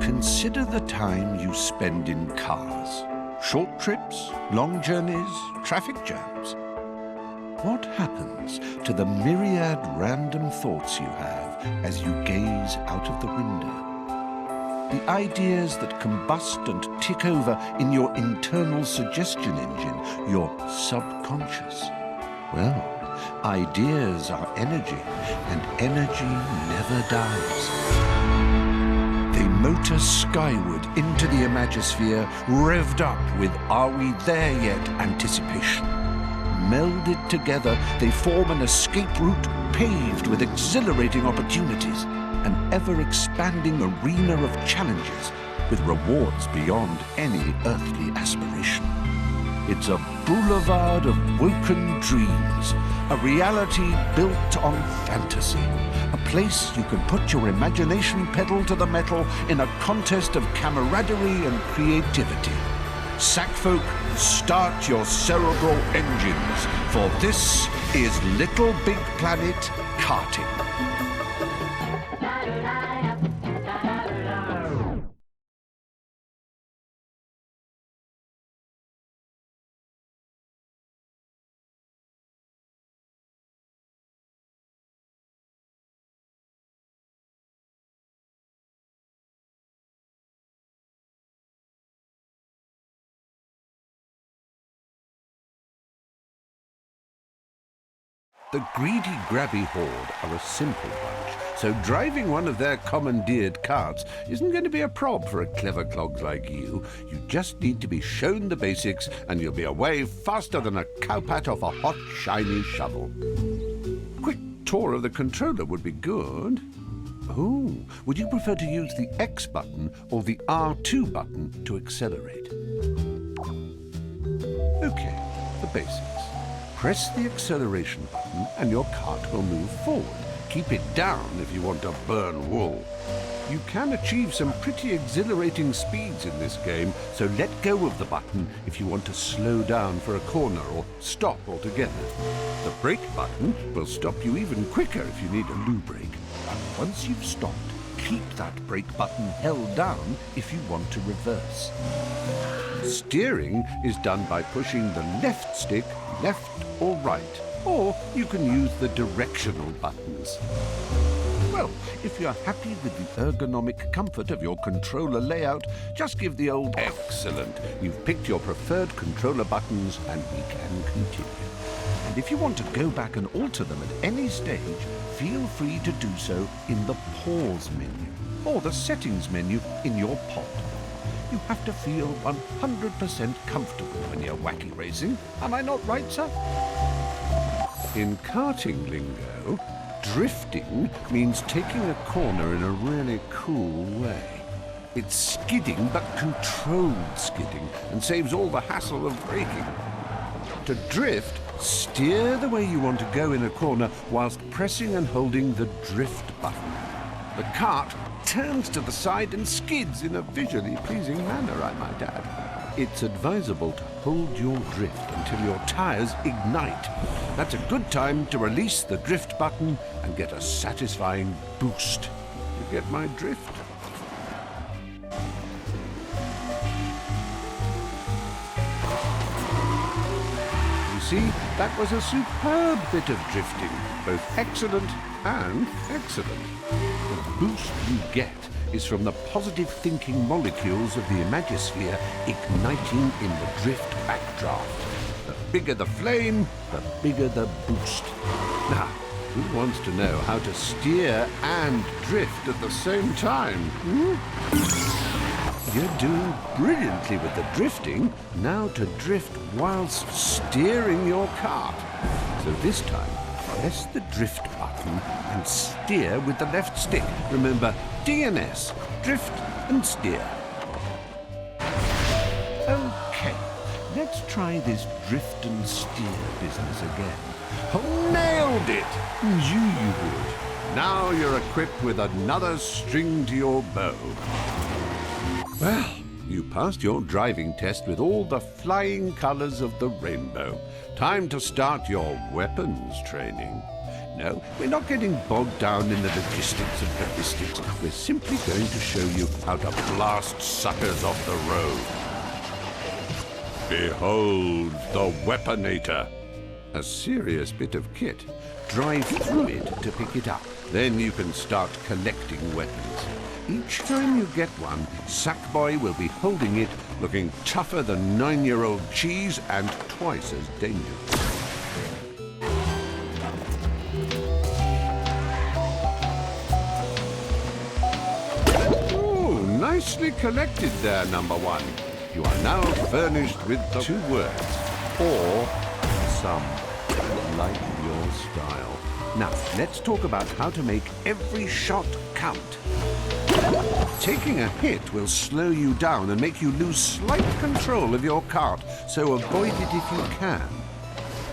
Consider the time you spend in cars. Short trips, long journeys, traffic jams. What happens to the myriad random thoughts you have as you gaze out of the window? The ideas that combust and tick over in your internal suggestion engine, your subconscious. Well, ideas are energy, and energy never dies. They motor skyward into the imagosphere, revved up with "Are we there yet?" anticipation. Melded together, they form an escape route paved with exhilarating opportunities, an ever-expanding arena of challenges with rewards beyond any earthly aspiration. It's a boulevard of woken dreams, a reality built on fantasy, a place you can put your imagination pedal to the metal in a contest of camaraderie and creativity. Sackfolk, start your cerebral engines, for this is Little Big Planet Karting. The greedy grabby horde are a simple bunch, so driving one of their commandeered carts isn't going to be a prob for a clever clog like you. You just need to be shown the basics and you'll be away faster than a cowpat off a hot, shiny shovel. Quick tour of the controller would be good. Oh, would you prefer to use the X button or the R2 button to accelerate? Okay, the basics. Press the acceleration button and your cart will move forward. Keep it down if you want to burn wool. You can achieve some pretty exhilarating speeds in this game, so let go of the button if you want to slow down for a corner or stop altogether. The brake button will stop you even quicker if you need a loo brake. And once you've stopped, keep that brake button held down if you want to reverse. Steering is done by pushing the left stick left or right, or you can use the directional buttons. Well, if you're happy with the ergonomic comfort of your controller layout, just give the old excellent. You've picked your preferred controller buttons and we can continue. And if you want to go back and alter them at any stage, feel free to do so in the pause menu or the settings menu in your pod. You have to feel 100% comfortable when you're wacky racing. Am I not right, sir? In karting lingo, drifting means taking a corner in a really cool way. It's skidding, but controlled skidding, and saves all the hassle of braking. To drift, steer the way you want to go in a corner whilst pressing and holding the drift button. The cart turns to the side and skids in a visually pleasing manner, I might add. It's advisable to hold your drift until your tires ignite. That's a good time to release the drift button and get a satisfying boost. You get my drift? You see, that was a superb bit of drifting, both excellent and excellent. The boost you get is from the positive thinking molecules of the imagosphere igniting in the drift backdraft. The bigger the flame, the bigger the boost. Now, who wants to know how to steer and drift at the same time? You're doing brilliantly with the drifting. Now to drift whilst steering your cart. So this time, press the drift button and steer with the left stick. Remember, DNS, drift and steer. Okay, let's try this drift and steer business again. Oh, nailed it! You would. Now you're equipped with another string to your bow. Well, you passed your driving test with all the flying colors of the rainbow. Time to start your weapons training. No, we're not getting bogged down in the logistics of ballistics. We're simply going to show you how to blast suckers off the road. Behold the Weaponator. A serious bit of kit. Drive through it to pick it up. Then you can start collecting weapons. Each time you get one, Sackboy will be holding it, looking tougher than 9-year-old cheese and twice as dangerous. Oh, nicely collected there, number one. You are now furnished with the 2 words, or some, like your style. Now, let's talk about how to make every shot count. Taking a hit will slow you down and make you lose slight control of your kart, so avoid it if you can.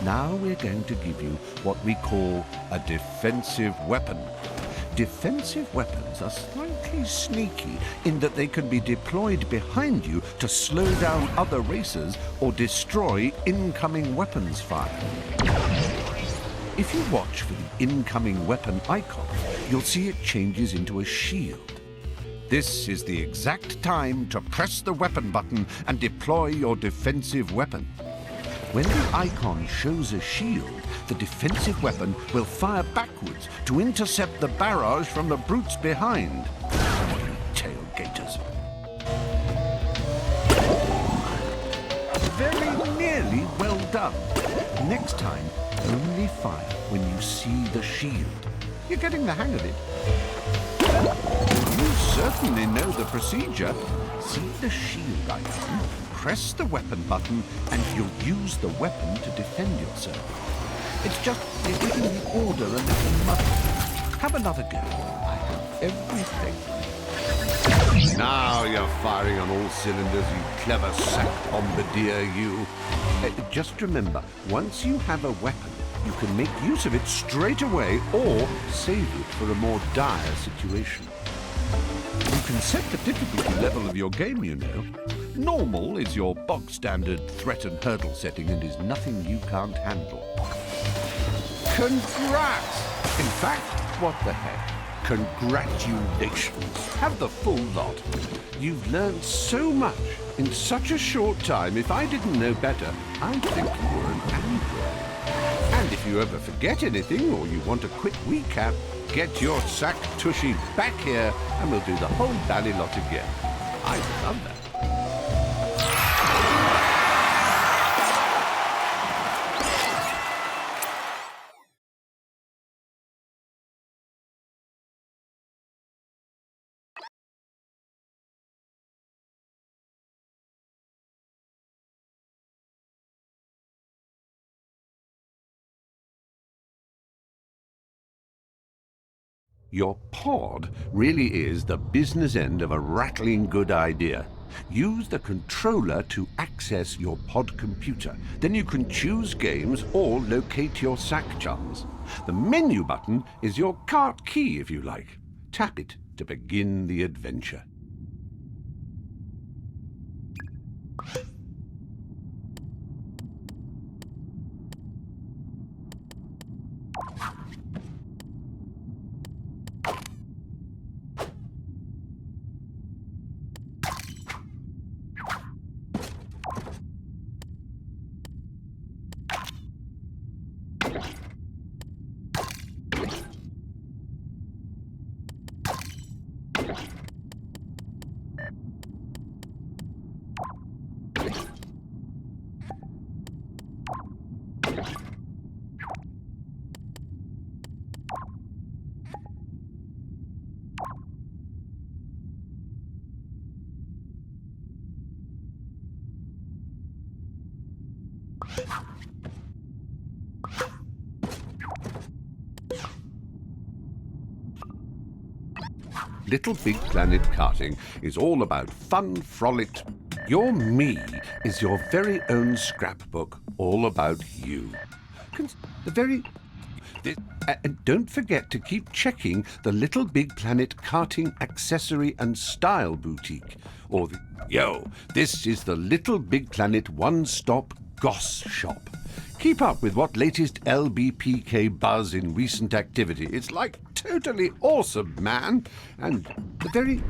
Now we're going to give you what we call a defensive weapon. Defensive weapons are slightly sneaky in that they can be deployed behind you to slow down other racers or destroy incoming weapons fire. If you watch for the incoming weapon icon, you'll see it changes into a shield. This is the exact time to press the weapon button and deploy your defensive weapon. When the icon shows a shield, the defensive weapon will fire backwards to intercept the barrage from the brutes behind. Tailgaters. Very nearly well done. Next time, only fire when you see the shield. You're getting the hang of it. You certainly know the procedure. See the shield icon, press the weapon button, and you'll use the weapon to defend yourself. It's just you're giving the order a little muddled. Have another go. I have every faith. Now you're firing on all cylinders, you clever sack bombardier, you. Just remember, once you have a weapon, you can make use of it straight away or save it for a more dire situation. You can set the difficulty level of your game, you know. Normal is your bog-standard threat and hurdle setting and is nothing you can't handle. Congrats! In fact, what the heck? Congratulations. Have the full lot. You've learned so much in such a short time. If I didn't know better, I'd think you were an android. And if you ever forget anything or you want a quick recap, get your sack tushy back here and we'll do the whole bally lot again. I love that. Your pod really is the business end of a rattling good idea. Use the controller to access your pod computer. Then you can choose games or locate your sack chums. The menu button is your kart key, if you like. Tap it to begin the adventure. LittleBigPlanet Karting is all about fun, frolic. Your me is your very own scrapbook, all about you. And don't forget to keep checking the LittleBigPlanet Karting Accessory and Style Boutique. This is the LittleBigPlanet One-Stop Goss Shop. Keep up with what latest LBPK buzz in recent activity. It's like totally awesome, man. And the very...